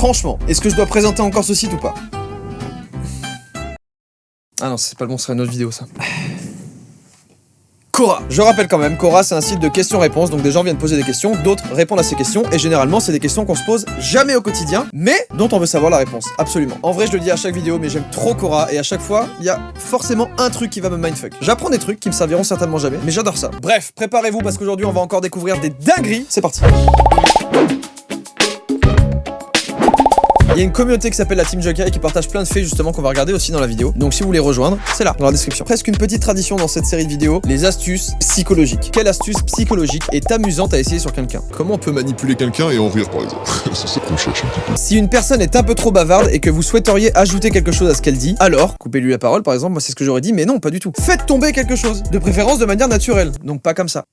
Franchement, est-ce que je dois présenter encore ce site ou pas? Ah non, c'est pas le bon, ce serait une autre vidéo ça. Quora. Je rappelle quand même, Quora c'est un site de questions-réponses, donc des gens viennent poser des questions, d'autres répondent à ces questions, et généralement c'est des questions qu'on se pose jamais au quotidien, mais dont on veut savoir la réponse, absolument. En vrai je le dis à chaque vidéo, mais j'aime trop Quora, et à chaque fois, il y a forcément un truc qui va me mindfuck. J'apprends des trucs qui me serviront certainement jamais, mais j'adore ça. Bref, préparez-vous parce qu'aujourd'hui on va encore découvrir des dingueries, c'est parti. Il y a une communauté qui s'appelle la Team Joker et qui partage plein de faits justement qu'on va regarder aussi dans la vidéo. Donc si vous voulez rejoindre, c'est là, dans la description. Presque une petite tradition dans cette série de vidéos, les astuces psychologiques. Quelle astuce psychologique est amusante à essayer sur quelqu'un? Comment on peut manipuler quelqu'un et en rire par exemple? C'est ça qu'on cherche un petit peu. Si une personne est un peu trop bavarde et que vous souhaiteriez ajouter quelque chose à ce qu'elle dit, alors coupez-lui la parole par exemple, moi c'est ce que j'aurais dit, mais non, pas du tout. Faites tomber quelque chose, de préférence de manière naturelle, donc pas comme ça.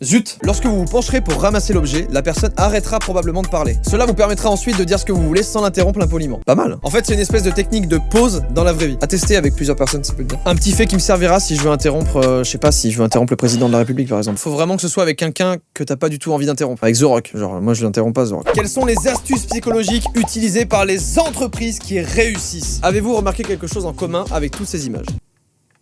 Zut! Lorsque vous vous pencherez pour ramasser l'objet, la personne arrêtera probablement de parler. Cela vous permettra ensuite de dire ce que vous voulez sans l'interrompre impoliment. Pas mal. En fait, c'est une espèce de technique de pause dans la vraie vie. À tester avec plusieurs personnes, ça peut être bien. Un petit fait qui me servira si je veux interrompre, je sais pas, si je veux interrompre le président de la République par exemple. Faut vraiment que ce soit avec quelqu'un que t'as pas du tout envie d'interrompre. Avec The Rock, genre moi je l'interromps pas The Rock. Quelles sont les astuces psychologiques utilisées par les entreprises qui réussissent? Avez-vous remarqué quelque chose en commun avec toutes ces images?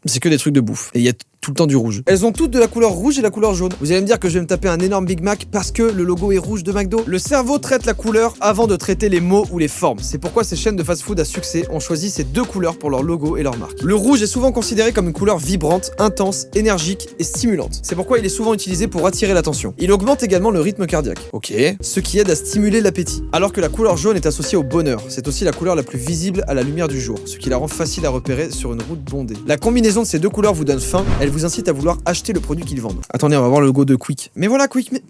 C'est que des trucs de bouffe. Et il y a tout le temps du rouge. Elles ont toutes de la couleur rouge et la couleur jaune. Vous allez me dire que je vais me taper un énorme Big Mac parce que le logo est rouge de McDo? Le cerveau traite la couleur avant de traiter les mots ou les formes. C'est pourquoi ces chaînes de fast-food à succès ont choisi ces deux couleurs pour leur logo et leur marque. Le rouge est souvent considéré comme une couleur vibrante, intense, énergique et stimulante. C'est pourquoi il est souvent utilisé pour attirer l'attention. Il augmente également le rythme cardiaque. Ok. Ce qui aide à stimuler l'appétit. Alors que la couleur jaune est associée au bonheur. C'est aussi la couleur la plus visible à la lumière du jour, ce qui la rend facile à repérer sur une route bondée. La combinaison de ces deux couleurs vous donne faim, elle vous incite à vouloir acheter le produit qu'ils vendent. Attendez, on va voir le logo de Quick. Mais voilà Quick, mais...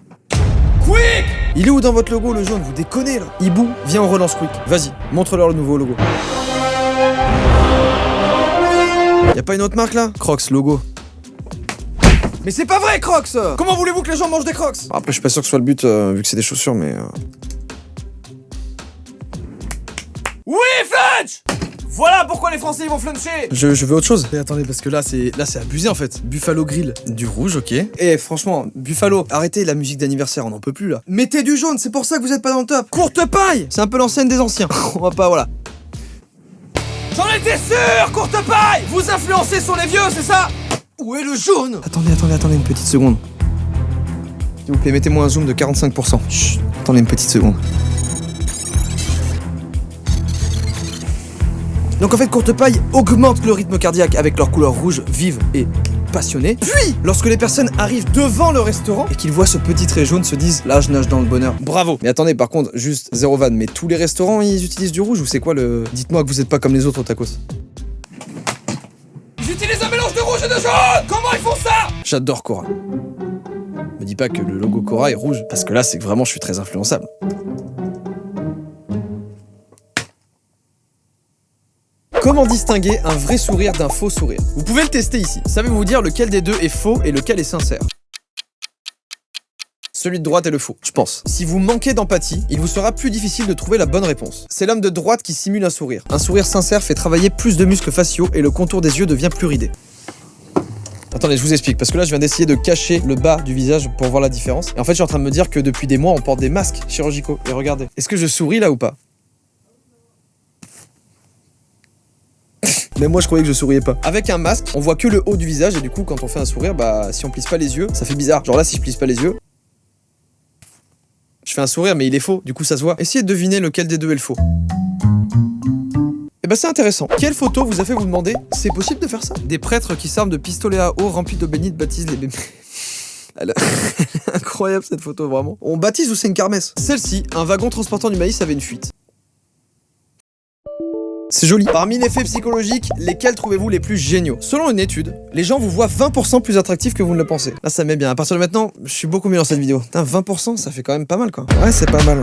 Quick! Il est où dans votre logo le jaune? Vous déconnez là. Hibou, viens on relance Quick. Vas-y, montre-leur le nouveau logo. Y'a pas une autre marque là? Crocs logo. Mais c'est pas vrai Crocs! Comment voulez-vous que les gens mangent des Crocs? Après je suis pas sûr que ce soit le but vu que c'est des chaussures mais... Oui Flunch! Voilà pourquoi les Français ils vont fluncher. Je veux autre chose. Et attendez parce que là c'est abusé en fait. Buffalo Grill, du rouge, ok. Et franchement, Buffalo, arrêtez la musique d'anniversaire, on n'en peut plus là. Mettez du jaune, c'est pour ça que vous êtes pas dans le top. Courte paille, c'est un peu l'ancienne des anciens. On va pas, voilà. J'en étais sûr, courte paille. Vous influencez sur les vieux, c'est ça? Où est le jaune? Attendez une petite seconde. S'il vous plaît, mettez-moi un zoom de 45%. Chut, attendez une petite seconde. Donc en fait, courte paille augmente le rythme cardiaque avec leur couleur rouge vive et passionnée. Puis, lorsque les personnes arrivent devant le restaurant et qu'ils voient ce petit trait jaune, se disent là je nage dans le bonheur. Bravo. Mais attendez, par contre, juste zéro vanne, mais tous les restaurants ils utilisent du rouge ou c'est quoi le... Dites-moi que vous êtes pas comme les autres au tacos. Ils utilisent un mélange de rouge et de jaune. Comment ils font ça? J'adore Quora. Me dis pas que le logo Quora est rouge, parce que là c'est que vraiment je suis très influençable. Comment distinguer un vrai sourire d'un faux sourire? Vous pouvez le tester ici. Savez-vous dire lequel des deux est faux et lequel est sincère? Celui de droite est le faux, je pense. Si vous manquez d'empathie, il vous sera plus difficile de trouver la bonne réponse. C'est l'homme de droite qui simule un sourire. Un sourire sincère fait travailler plus de muscles faciaux et le contour des yeux devient plus ridé. Attendez, je vous explique, parce que là je viens d'essayer de cacher le bas du visage pour voir la différence. Et en fait je suis en train de me dire que depuis des mois on porte des masques chirurgicaux. Et regardez, est-ce que je souris là ou pas? Mais moi je croyais que je souriais pas. Avec un masque, on voit que le haut du visage et du coup quand on fait un sourire, bah si on plisse pas les yeux, ça fait bizarre. Genre là si je plisse pas les yeux, je fais un sourire mais il est faux, du coup ça se voit. Essayez de deviner lequel des deux est le faux. Et bah c'est intéressant. Quelle photo vous a fait vous demander c'est possible de faire ça? Des prêtres qui s'arment de pistolets à eau remplis d'eau bénite baptisent les bébés. Elle est incroyable cette photo vraiment. On baptise ou c'est une kermesse? Celle-ci, un wagon transportant du maïs avait une fuite. C'est joli. Parmi les faits psychologiques, lesquels trouvez-vous les plus géniaux? Selon une étude, les gens vous voient 20% plus attractifs que vous ne le pensez. Là ça met bien. À partir de maintenant, je suis beaucoup mieux dans cette vidéo. Putain, 20%, ça fait quand même pas mal quoi. Ouais, c'est pas mal.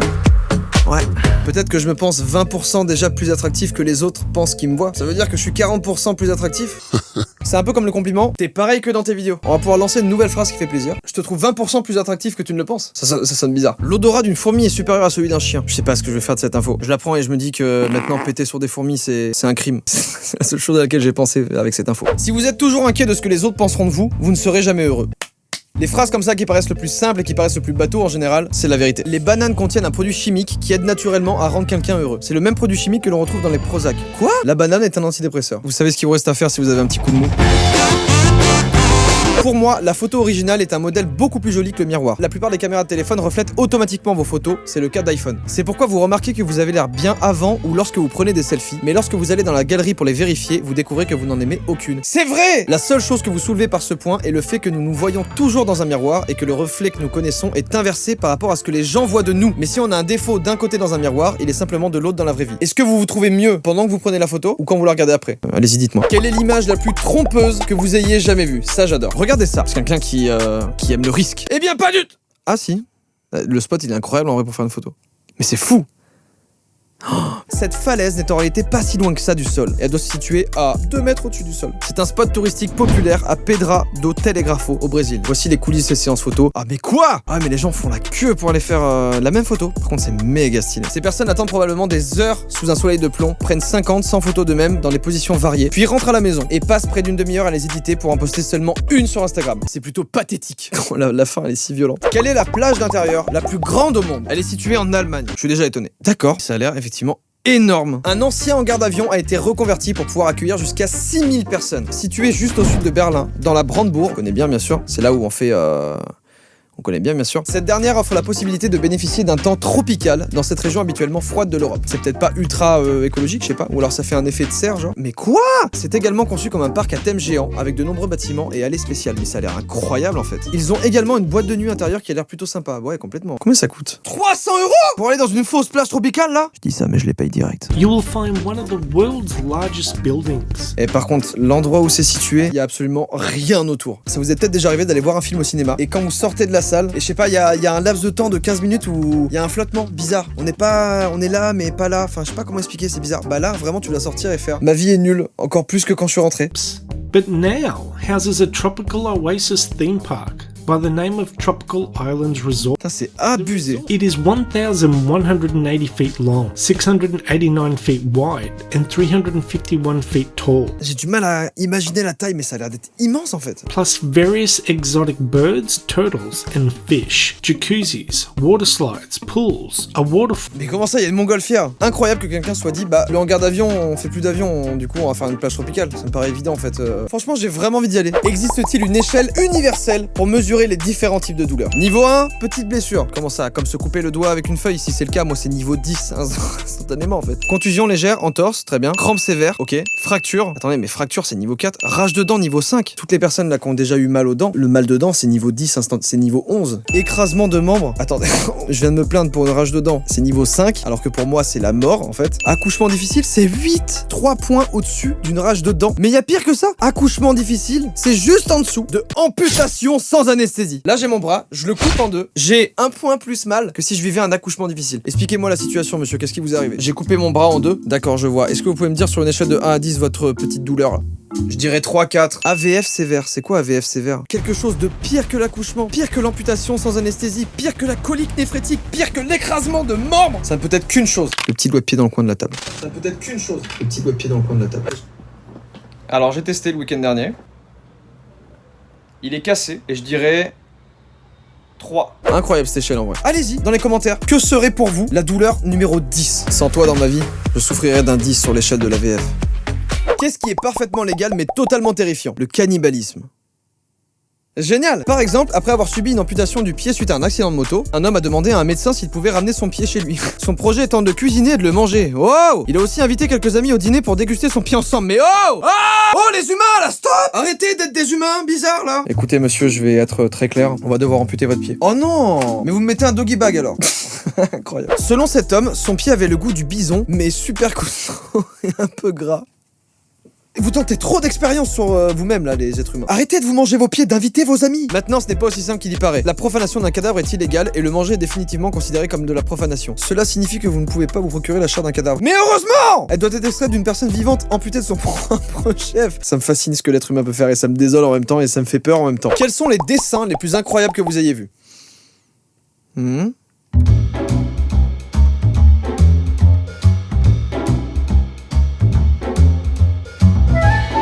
Ouais. Peut-être que je me pense 20% déjà plus attractif que les autres pensent qu'ils me voient. Ça veut dire que je suis 40% plus attractif? C'est un peu comme le compliment. T'es pareil que dans tes vidéos. On va pouvoir lancer une nouvelle phrase qui fait plaisir. Je te trouve 20% plus attractif que tu ne le penses. Ça sonne bizarre. L'odorat d'une fourmi est supérieur à celui d'un chien. Je sais pas ce que je vais faire de cette info. Je la prends et je me dis que maintenant péter sur des fourmis c'est un crime. C'est la seule chose à laquelle j'ai pensé avec cette info. Si vous êtes toujours inquiet de ce que les autres penseront de vous, vous ne serez jamais heureux. Les phrases comme ça qui paraissent le plus simples et qui paraissent le plus bateau en général, c'est la vérité. Les bananes contiennent un produit chimique qui aide naturellement à rendre quelqu'un heureux. C'est le même produit chimique que l'on retrouve dans les Prozac. Quoi? La banane est un antidépresseur. Vous savez ce qu'il vous reste à faire si vous avez un petit coup de mou. Pour moi, la photo originale est un modèle beaucoup plus joli que le miroir. La plupart des caméras de téléphone reflètent automatiquement vos photos, c'est le cas d'iPhone. C'est pourquoi vous remarquez que vous avez l'air bien avant ou lorsque vous prenez des selfies, mais lorsque vous allez dans la galerie pour les vérifier, vous découvrez que vous n'en aimez aucune. C'est vrai! La seule chose que vous soulevez par ce point est le fait que nous nous voyons toujours dans un miroir et que le reflet que nous connaissons est inversé par rapport à ce que les gens voient de nous. Mais si on a un défaut d'un côté dans un miroir, il est simplement de l'autre dans la vraie vie. Est-ce que vous vous trouvez mieux pendant que vous prenez la photo ou quand vous la regardez après? Allez-y, dites-moi. Quelle est l'image la plus trompeuse que vous ayez jamais vue? Ça, j'adore. Regardez ça. C'est quelqu'un qui aime le risque. Eh bien, pas du tout. Ah si. Le spot, il est incroyable en vrai pour faire une photo. Mais c'est fou. Cette falaise n'est en réalité pas si loin que ça du sol. Elle doit se situer à 2 mètres au-dessus du sol. C'est un spot touristique populaire à Pedra do Telegrafo au Brésil. Voici les coulisses des séances photo. Ah mais quoi? Ah mais les gens font la queue pour aller faire la même photo. Par contre c'est méga stylé. Ces personnes attendent probablement des heures sous un soleil de plomb, prennent 50, 100 photos d'eux-mêmes dans des positions variées, puis rentrent à la maison et passent près d'une demi-heure à les éditer pour en poster seulement une sur Instagram. C'est plutôt pathétique. la fin elle est si violente. Quelle est la plage d'intérieur la plus grande au monde? Elle est située en Allemagne. Je suis déjà étonné. D'accord, ça a l'air effectivement énorme. Un ancien hangar d'avion a été reconverti pour pouvoir accueillir jusqu'à 6000 personnes. Situé juste au sud de Berlin, dans la Brandebourg, on connaît bien sûr, c'est là où on fait... On connaît bien sûr. Cette dernière offre la possibilité de bénéficier d'un temps tropical dans cette région habituellement froide de l'Europe. C'est peut-être pas ultra écologique, je sais pas, ou alors ça fait un effet de serre genre. Mais quoi? C'est également conçu comme un parc à thème géant avec de nombreux bâtiments et allées spéciales. Mais ça a l'air incroyable en fait. Ils ont également une boîte de nuit intérieure qui a l'air plutôt sympa. Ouais, complètement. Combien ça coûte? 300 € pour aller dans une fausse plage tropicale là? Je dis ça mais je les paye direct. You will find one of the world's largest buildings. Et par contre, l'endroit où c'est situé, il y a absolument rien autour. Ça vous est peut-être déjà arrivé d'aller voir un film au cinéma et quand vous sortez de la salle, et je sais pas, il y a un laps de temps de 15 minutes où il y a un flottement bizarre. On est là mais pas là. Enfin, je sais pas comment expliquer, c'est bizarre. Bah là, vraiment, tu dois sortir et faire. Ma vie est nulle, encore plus que quand je suis rentré. But now houses a tropical oasis theme park by the name of Tropical Islands Resort. Putain, c'est abusé. It is 1,180 feet long, 689 feet wide, and 351 feet tall. J'ai du mal à imaginer la taille, mais ça a l'air d'être immense en fait. Plus various exotic birds, turtles, and fish, jacuzzis, water slides, pools, a waterfall. Mais comment ça, il y a une montgolfière? Incroyable que quelqu'un soit dit, bah le hangar d'avion, on fait plus d'avion, du coup on va faire une plage tropicale. Ça me paraît évident en fait. Franchement, j'ai vraiment envie d'y aller. Existe-t-il une échelle universelle pour mesurer les différents types de douleurs? Niveau 1, petite blessure. Comment ça? Comme se couper le doigt avec une feuille. Si c'est le cas, moi c'est niveau 10 instantanément en fait. Contusion légère, entorse, très bien. Crampe sévère, ok. Fracture. Attendez, mais fracture c'est niveau 4. Rage de dents niveau 5. Toutes les personnes là qui ont déjà eu mal aux dents, le mal de dents c'est niveau 10 c'est niveau 11. Écrasement de membres. Attendez, je viens de me plaindre pour une rage de dents. C'est niveau 5, alors que pour moi c'est la mort en fait. Accouchement difficile, c'est 8. 3 points au-dessus d'une rage de dents. Mais il y a pire que ça. Accouchement difficile, c'est juste en dessous de amputation sans anesthésie. Là j'ai mon bras, je le coupe en deux. J'ai un point plus mal que si je vivais un accouchement difficile. Expliquez-moi la situation monsieur, qu'est-ce qui vous est arrivé? J'ai coupé mon bras en deux. D'accord, je vois. Est-ce que vous pouvez me dire sur une échelle de 1 à 10 votre petite douleur là? Je dirais 3-4. AVF sévère, c'est quoi AVF sévère? Quelque chose de pire que l'accouchement, pire que l'amputation sans anesthésie, pire que la colique néphrétique, pire que l'écrasement de membres. Ça ne peut être qu'une chose. Le petit doigt de pied dans le coin de la table. Ça ne peut être qu'une chose. Le petit doigt de pied dans le coin de la table. Alors j'ai testé le week-end dernier. Il est cassé et je dirais 3. Incroyable cette échelle en vrai. Allez-y dans les commentaires. Que serait pour vous la douleur numéro 10? Sans toi dans ma vie, je souffrirais d'un 10 sur l'échelle de la VF. Qu'est-ce qui est parfaitement légal mais totalement terrifiant? Le cannibalisme. Génial! Par exemple, après avoir subi une amputation du pied suite à un accident de moto, un homme a demandé à un médecin s'il pouvait ramener son pied chez lui. Son projet étant de cuisiner et de le manger. Wow! Il a aussi invité quelques amis au dîner pour déguster son pied ensemble. Mais oh! Oh les humains là, stop! Arrêtez d'être des humains bizarres là! Écoutez monsieur, je vais être très clair, on va devoir amputer votre pied. Oh non! Mais vous me mettez un doggy bag alors. Incroyable. Selon cet homme, son pied avait le goût du bison, mais super costaud et un peu gras. Vous tentez trop d'expérience sur vous-même là, les êtres humains. Arrêtez de vous manger vos pieds, d'inviter vos amis. Maintenant, ce n'est pas aussi simple qu'il y paraît. La profanation d'un cadavre est illégale et le manger est définitivement considéré comme de la profanation. Cela signifie que vous ne pouvez pas vous procurer la chair d'un cadavre. Mais heureusement! Elle doit être extraite d'une personne vivante amputée de son propre chef. Ça me fascine ce que l'être humain peut faire et ça me désole en même temps et ça me fait peur en même temps. Quels sont les dessins les plus incroyables que vous ayez vus?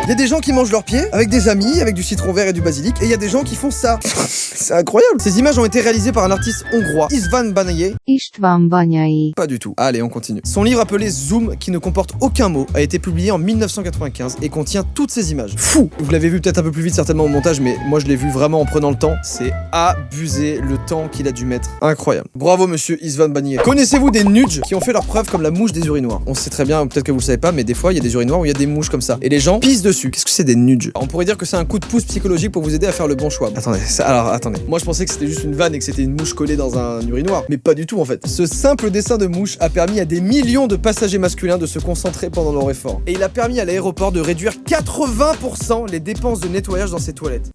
Il y a des gens gens qui mangent leurs pieds avec des amis, avec du citron vert et du basilic, et il y a des gens qui font ça. C'est incroyable. Ces images ont été réalisées par un artiste hongrois, István Banyai. Pas du tout. Allez, on continue. Son livre appelé Zoom, qui ne comporte aucun mot, a été publié en 1995 et contient toutes ces images. Fou. Vous l'avez vu peut-être un peu plus vite certainement au montage, mais moi je l'ai vu vraiment en prenant le temps. C'est abusé le temps qu'il a dû mettre. Incroyable. Bravo monsieur István Banyai. Connaissez-vous des nudges qui ont fait leur preuve comme la mouche des urinoirs? On sait très bien, peut-être que vous le savez pas, mais des fois il y a des urinoirs où il y a des mouches comme ça. Et les gens pissent dessus. Qu'est-ce que c'est des nudges? On pourrait dire que c'est un coup de pouce psychologique pour vous aider à faire le bon choix. Attendez. Moi je pensais que c'était juste une vanne et que c'était une mouche collée dans un urinoir. Mais pas du tout en fait. Ce simple dessin de mouche a permis à des millions de passagers masculins de se concentrer pendant leur effort. Et il a permis à l'aéroport de réduire 80% les dépenses de nettoyage dans ses toilettes.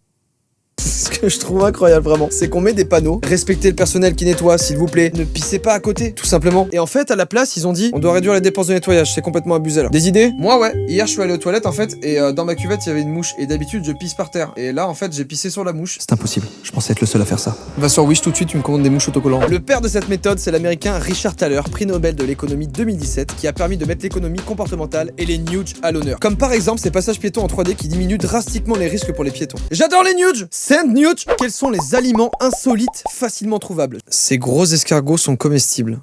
Ce que je trouve incroyable vraiment, c'est qu'on met des panneaux, respectez le personnel qui nettoie s'il vous plaît, ne pissez pas à côté, tout simplement. Et en fait à la place ils ont dit on doit réduire les dépenses de nettoyage, c'est complètement abusé là. Des idées? Moi ouais, hier je suis allé aux toilettes en fait et dans ma cuvette il y avait une mouche et d'habitude je pisse par terre. Et là en fait j'ai pissé sur la mouche. C'est impossible, je pensais être le seul à faire ça. Va sur Wish tout de suite, tu me commandes des mouches autocollantes. Le père de cette méthode c'est l'américain Richard Thaler, prix Nobel de l'économie 2017, qui a permis de mettre l'économie comportementale et les nudges à l'honneur. Comme par exemple ces passages piétons en 3D qui diminuent drastiquement les risques pour les piétons. J'adore les nudges. Send nudge. Quels sont les aliments insolites facilement trouvables? Ces gros escargots sont comestibles.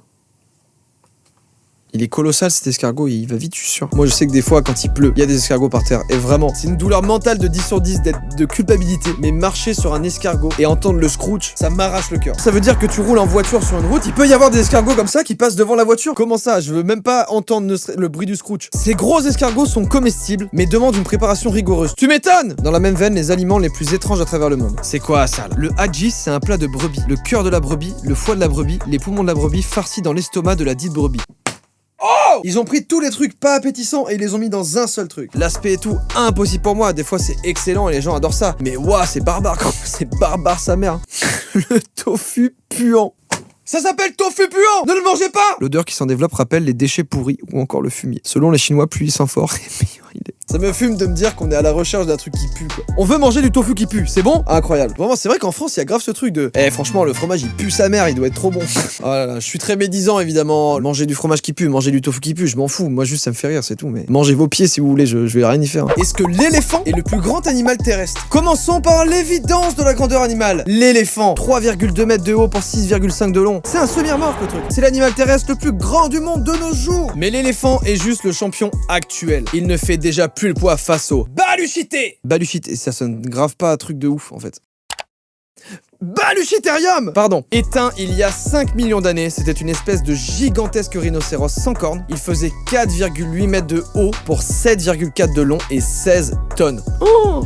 Il est colossal cet escargot, il va vite, je suis sûr. Moi je sais que des fois quand il pleut, il y a des escargots par terre. Et vraiment, c'est une douleur mentale de 10 sur 10 d'être de culpabilité. Mais marcher sur un escargot et entendre le scrooge, ça m'arrache le cœur. Ça veut dire que tu roules en voiture sur une route, il peut y avoir des escargots comme ça qui passent devant la voiture. Comment ça? Je veux même pas entendre le bruit du scrooge. Ces gros escargots sont comestibles, mais demandent une préparation rigoureuse. Tu m'étonnes! Dans la même veine, les aliments les plus étranges à travers le monde. C'est quoi ça là? Le haggis, c'est un plat de brebis. Le cœur de la brebis, le foie de la brebis, les poumons de la brebis farcis dans l'estomac de la dite brebis. Oh! Ils ont pris tous les trucs pas appétissants et ils les ont mis dans un seul truc. L'aspect et tout, impossible pour moi. Des fois c'est excellent et les gens adorent ça. Mais waouh, c'est barbare quoi. C'est barbare sa mère. Le tofu puant. Ça s'appelle tofu puant! Ne le mangez pas! L'odeur qui s'en développe rappelle les déchets pourris ou encore le fumier. Selon les Chinois, plus il sent fort, et meilleur il est. Ça me fume de me dire qu'on est à la recherche d'un truc qui pue quoi. On veut manger du tofu qui pue, c'est bon? Incroyable. Vraiment, c'est vrai qu'en France, il y a grave ce truc de franchement, le fromage il pue sa mère, il doit être trop bon. Oh là là, je suis très médisant évidemment. Manger du fromage qui pue, manger du tofu qui pue, je m'en fous. Moi juste ça me fait rire, c'est tout. Mais mangez vos pieds si vous voulez, je vais rien y faire. Est-ce que l'éléphant est le plus grand animal terrestre? Commençons par l'évidence de la grandeur animale. L'éléphant, 3,2 mètres de haut pour 6,5 de long. C'est un semi-remorque le truc. C'est l'animal terrestre le plus grand du monde de nos jours. Mais l'éléphant est juste le champion actuel. Il ne fait déjà plus le poids face au Baluchité. Baluchité, ça sonne grave pas un truc de ouf en fait. Baluchiterium! Pardon. Éteint il y a 5 millions d'années, c'était une espèce de gigantesque rhinocéros sans cornes. Il faisait 4,8 mètres de haut pour 7,4 de long et 16 tonnes. Oh!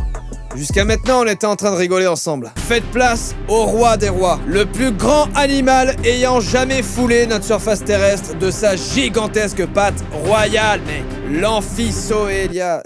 Jusqu'à maintenant, on était en train de rigoler ensemble. Faites place au roi des rois, le plus grand animal ayant jamais foulé notre surface terrestre de sa gigantesque patte royale, mec. L'amphissoélias.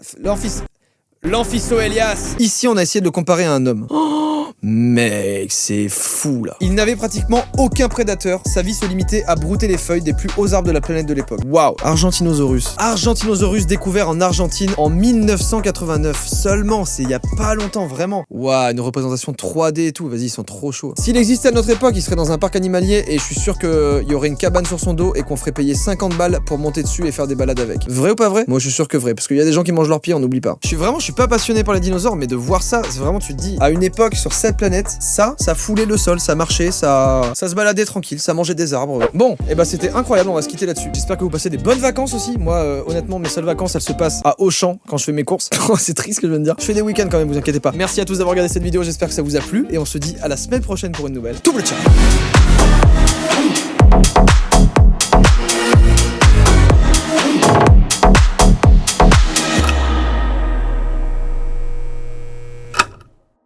Ici, on a essayé de le comparer à un homme. Oh, mec, c'est fou là. Il n'avait pratiquement aucun prédateur. Sa vie se limitait à brouter les feuilles des plus hauts arbres de la planète de l'époque. Waouh. Argentinosaurus. Argentinosaurus découvert en Argentine en 1989. Seulement, c'est il y a pas longtemps, vraiment. Waouh, une représentation 3D et tout. Vas-y, ils sont trop chauds. S'il existait à notre époque, il serait dans un parc animalier et je suis sûr qu'il y aurait une cabane sur son dos et qu'on ferait payer 50 balles pour monter dessus et faire des balades avec. Vrai ou pas vrai? Moi, je suis sûr que vrai, parce qu'il y a des gens qui mangent leurs pieds, on n'oublie pas. Je suis pas passionné par les dinosaures, mais de voir ça, c'est vraiment, tu te dis, à une époque sur cette planète, ça foulait le sol, ça marchait, ça se baladait tranquille, ça mangeait des arbres. Bon, et bah c'était incroyable, on va se quitter là-dessus. J'espère que vous passez des bonnes vacances aussi. Moi, honnêtement, mes seules vacances, elles se passent à Auchan quand je fais mes courses. C'est triste ce que je viens de dire. Je fais des week-ends quand même, vous inquiétez pas. Merci à tous d'avoir regardé cette vidéo, j'espère que ça vous a plu et on se dit à la semaine prochaine pour une nouvelle. Double ciao.